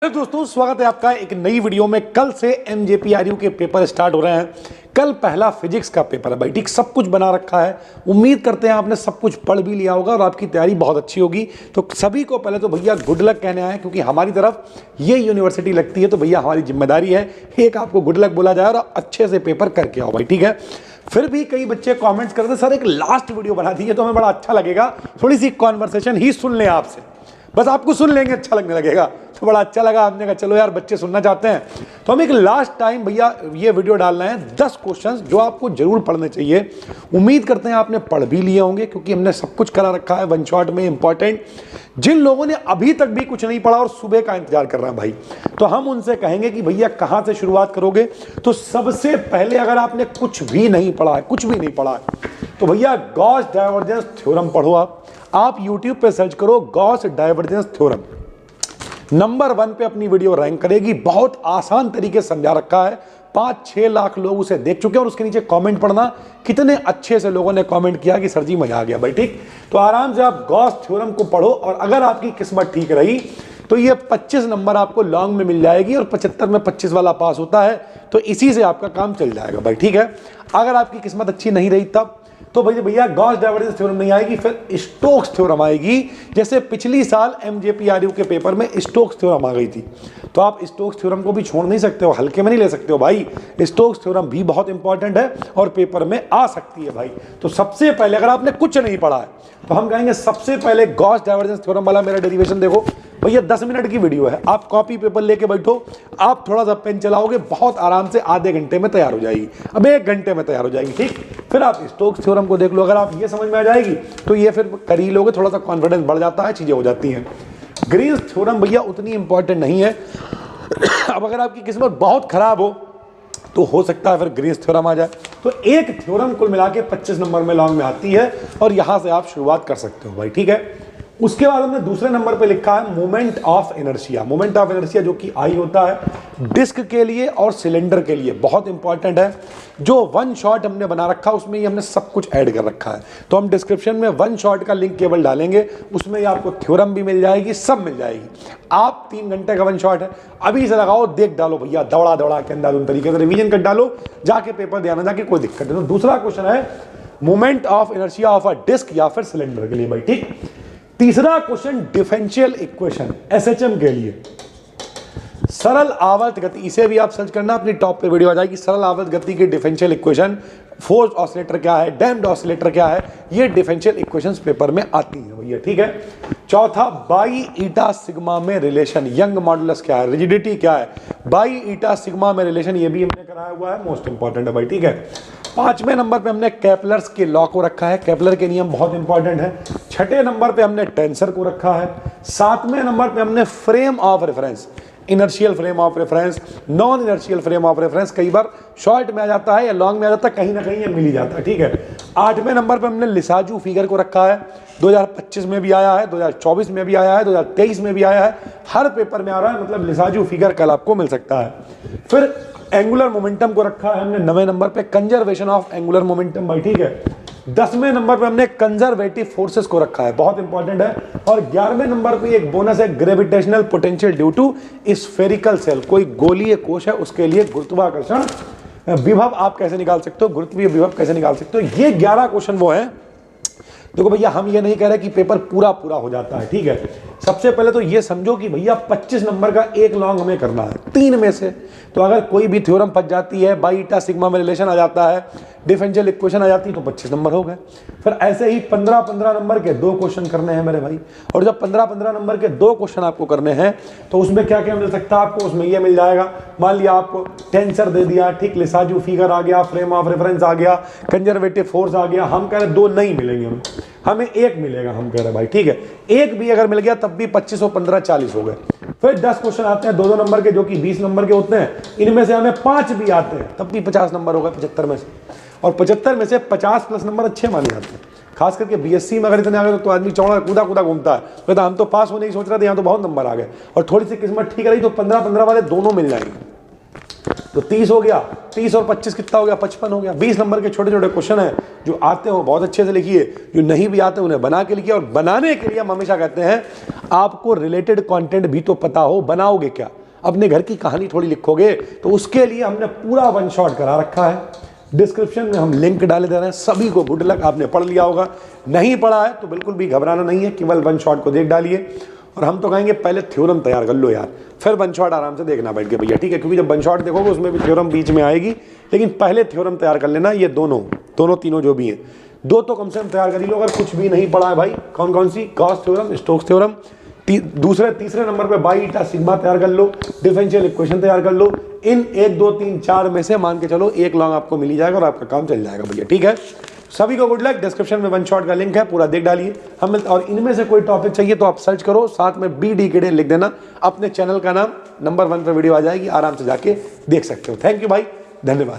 दोस्तों स्वागत है आपका एक नई वीडियो में। कल से एमजेपीआरयू के पेपर स्टार्ट हो रहे हैं। कल पहला फिजिक्स का पेपर है भाई, ठीक। सब कुछ बना रखा है। उम्मीद करते हैं आपने सब कुछ पढ़ भी लिया होगा और आपकी तैयारी बहुत अच्छी होगी। तो सभी को पहले तो भैया गुड लक कहने आए, क्योंकि हमारी तरफ ये यूनिवर्सिटी लगती है तो भैया हमारी जिम्मेदारी है एक आपको गुड लक बोला जाए और अच्छे से पेपर करके आओ भाई, ठीक है। फिर भी कई बच्चे कमेंट्स करते सर एक लास्ट वीडियो बना दी है तो हमें बड़ा अच्छा लगेगा, थोड़ी सी कॉन्वर्सेशन ही सुन लें आपसे, बस आपको सुन लेंगे अच्छा लगने लगेगा। तो बड़ा अच्छा लगा, आपने कहा चलो यार बच्चे सुनना चाहते हैं तो हम एक लास्ट टाइम भैया ये वीडियो डाल रहे हैं 10 क्वेश्चंस जो आपको जरूर पढ़ने चाहिए। उम्मीद करते हैं आपने पढ़ भी लिए होंगे क्योंकि हमने सब कुछ करा रखा है वन शॉट में। इंपॉर्टेंट जिन लोगों ने अभी तक भी कुछ नहीं पढ़ा और सुबह का इंतजार कर रहे हैं भाई, तो हम उनसे कहेंगे कि भैया कहाँ से शुरुआत करोगे। तो सबसे पहले अगर आपने कुछ भी नहीं पढ़ा है, कुछ भी नहीं पढ़ा है, तो भैया गॉस डाइवर्जेंस थ्योरम पढ़ो। आप YouTube पे सर्च करो गॉस डाइवर्जेंस थ्योरम, नंबर 1 पे अपनी वीडियो रैंक करेगी। बहुत आसान तरीके से समझा रखा है, 5-6 लाख लोग उसे देख चुके हैं। और उसके नीचे कमेंट पढ़ना, कितने अच्छे से लोगों ने कमेंट किया कि सर जी मजा आ गया भाई, ठीक। तो आराम से आप गॉस थ्योरम को पढ़ो और अगर आपकी किस्मत ठीक रही तो ये 25 नंबर आपको लॉन्ग में मिल जाएगी और 75 में 25 वाला पास होता है, तो इसी से आपका काम चल जाएगा भाई, ठीक है। अगर आपकी किस्मत अच्छी नहीं रही तब तो भैया गॉस डाइवर्जेंस थ्योरम नहीं आएगी, फिर स्टोक्स थ्योरम आएगी। जैसे पिछली साल एमजेपीआरयू के पेपर में स्टोक्स थ्योरम आ गई थी, तो आप स्टोक्स थ्योरम को भी छोड़ नहीं सकते हो, हल्के में नहीं ले सकते हो भाई। स्टोक्स थ्योरम भी बहुत इंपॉर्टेंट है और पेपर में आ सकती है भाई। तो सबसे पहले अगर आपने कुछ नहीं पढ़ा है तो हम कहेंगे सबसे पहले गॉस डाइवर्जेंस थ्योरम वाला मेरा डेरिवेशन देखो भैया। 10 मिनट की वीडियो है, आप कॉपी पेपर लेके बैठो, आप थोड़ा सा पेन चलाओगे, बहुत आराम से आधे घंटे में तैयार हो जाएगी, अब 1 घंटे में तैयार हो जाएगी, ठीक। फिर आप स्टोक्स थ्योरम को देख लो, अगर आप ये समझ में आ जाएगी तो ये फिर कर ही लोगे, थोड़ा सा कॉन्फिडेंस बढ़ जाता है, चीजें हो जाती हैं। ग्रीन्स थ्योरम भैया उतनी इंपॉर्टेंट नहीं है। अब अगर आपकी किस्मत बहुत खराब हो तो हो सकता है फिर ग्रीन्स थ्योरम आ जाए। तो एक थ्योरम कुल मिला के 25 नंबर में लॉन्ग में आती है और यहां से आप शुरुआत कर सकते हो भाई, ठीक है। उसके बाद हमने दूसरे नंबर पे लिखा है moment of inertia. Moment of inertia जो कि आई होता है डिस्क के लिए और सिलेंडर के लिए, बहुत इंपॉर्टेंट है। जो वन शॉट हमने बना रखा उसमें ही हमने सब कुछ ऐड कर रखा है, तो हम डिस्क्रिप्शन में वन शॉट का लिंक केवल डालेंगे, उसमें ही आपको थ्योरम भी मिल जाएगी, सब मिल जाएगी। आप 3 घंटे का वन शॉट है, अभी से लगाओ, देख डालो भैया, दौड़ा दौड़ा के अंदाज तरीके से रिवीजन कर डालो, जाके पेपर दे आना, जाके कोई दिक्कत नहीं। तो दूसरा क्वेश्चन है moment of inertia of a disc या फिर सिलेंडर के लिए भाई, ठीक। तीसरा क्वेश्चन डिफरेंशियल इक्वेशन एसएचएम के लिए, सरल आवर्त गति, इसे भी आप सर्च करना, अपनी टॉप पे वीडियो आ जाएगी। सरल आवर्त गति की डिफरेंशियल इक्वेशन, फोर्स ऑसिलेटर क्या है, डैम्प्ड ऑसिलेटर क्या है, ये डिफरेंशियल इक्वेशंस पेपर में आती है भैया, ठीक है। चौथा बाई ईटा सिग्मा में रिलेशन, यंग मॉडुलस क्या है, रिजिडिटी क्या है, बाई ईटा सिग्मा में रिलेशन, ये भी हमने कराया हुआ है, मोस्ट इंपॉर्टेंट है भाई, ठीक है। 5वें नंबर पे हमने केपलर्स के लॉ को रखा है, केपलर के नियम बहुत इंपॉर्टेंट है। 6ठे नंबर पे हमने टेंसर को रखा है। 7वें नंबर पे हमने frame of reference, inertial frame of reference, non inertial frame of reference, कई बार शॉर्ट में आ जाता है या लॉन्ग में आ जाता है, कहीं ना कहीं ये मिल ही जाता है, ठीक है। 8वें नंबर पे हमने लिसाजू फिगर को रखा है, 2025 में भी आया है, 2024 में भी आया है, 2023 में भी आया है, हर पेपर में आ रहा है, मतलब लिसाजू फिगर कल आपको मिल सकता है। फिर एंगुलर मोमेंटम को रखा है हमने 9वें नंबर पे, कंजर्वेशन ऑफ एंगुलर मोमेंटम भाई, ठीक है। 10वें नंबर पे हमने कंजर्वेटिव फोर्सेस को रखा है, बहुत इंपॉर्टेंट है। और 11वें नंबर पे एक बोनस है, gravitational potential due to spherical shell, कोई गोलीय कोश है उसके लिए गुरुत्वाकर्षण विभव आप कैसे निकाल सकते हो, गुरुत्वीय विभव कैसे निकाल सकते हो। ये 11 क्वेश्चन वो हैं। देखो भैया हम ये नहीं कह रहे कि पेपर पूरा हो जाता है, ठीक है। सबसे पहले तो ये समझो कि भैया 25 नंबर का एक लॉन्ग हमें करना है 3 में से, तो अगर कोई भी थ्योरम फंस जाती है, बाई ईटा सिग्मा में रिलेशन आ जाता है, डिफरेंशियल इक्वेशन आ जाती है, तो 25 नंबर हो गए। फिर ऐसे ही 15-15 नंबर के 2 क्वेश्चन करने हैं मेरे भाई, और जब 15-15 नंबर के 2 क्वेश्चन आपको करने हैं तो उसमें क्या क्या मिल सकता है आपको, उसमें ये मिल जाएगा, मान लिया आपको टेंसर दे दिया, ठीक, लिसाजू फिगर आ गया, फ्रेम ऑफ रेफरेंस आ गया, कंजर्वेटिव फोर्स आ गया। हम कह रहे 2 नहीं मिलेंगे, हमें 1 मिलेगा, हम कह रहे भाई, ठीक है। 1 भी अगर मिल गया तब भी 25 और 15 40 हो गए। फिर 10 क्वेश्चन आते हैं 2-2 नंबर के जो कि 20 नंबर के होते हैं, इनमें से हमें 5 भी आते हैं तब भी 50 नंबर हो गए 75 में से, और 75 में से 50 प्लस नंबर अच्छे माने जाते हैं। खास करके बीएससी में अगर इतने आ गए तो आदमी चौड़ा कूदा कूदा घूमता है, कहता हम तो पास होने की सोच रहे थे, यहाँ तो बहुत नंबर आ गए। और थोड़ी सी किस्मत ठीक रही तो 15-15 वाले दोनों मिल जाएंगे। तो 30 हो गया, 30 और 25 कितना हो गया, 55 हो गया। 20 नंबर के छोटे छोटे क्वेश्चन हैं, जो आते हो बहुत अच्छे से लिखिए, जो नहीं भी आते उन्हें बना के लिखिए। और बनाने के लिए हम हमेशा कहते हैं आपको रिलेटेड कंटेंट भी तो पता हो, बनाओगे क्या, अपने घर की कहानी थोड़ी लिखोगे। तो उसके लिए हमने पूरा वन शॉट करा रखा है, डिस्क्रिप्शन में हम लिंक डाले दे रहे हैं। सभी को गुड लक, आपने पढ़ लिया होगा, नहीं पढ़ा है तो बिल्कुल भी घबराना नहीं है, केवल वन शॉट को देख डालिए। और हम तो कहेंगे पहले थ्योरम तैयार कर लो यार, फिर वन शॉट आराम से देखना बैठ के भैया, ठीक है, क्योंकि जब वन शॉट देखोगे उसमें भी थ्योरम बीच में आएगी, लेकिन पहले थ्योरम तैयार कर लेना। ये दोनों तीनों जो भी हैं, दो तो कम से कम तैयार कर ही लो। अगर कुछ भी नहीं पढ़ा है भाई, कौन कौन सी, गॉस थ्योरम, स्टोक्स थ्योरम, तीसरे नंबर पे बाई ईटा सिग्मा तैयार कर लो, डिफरेंशियल इक्वेशन तैयार कर लो। इन 1 2 3 4 में से मान के चलो एक लॉन्ग आपको मिल ही जाएगा और आपका काम चल जाएगा भैया, ठीक है। सभी को गुड लक। डिस्क्रिप्शन में वन शॉट का लिंक है, पूरा देख डालिए। हम और इनमें से कोई टॉपिक चाहिए तो आप सर्च करो, साथ में BD लिख देना, अपने चैनल का नाम, नंबर 1 पर वीडियो आ जाएगी, आराम से जाके देख सकते हो। थैंक यू भाई, धन्यवाद।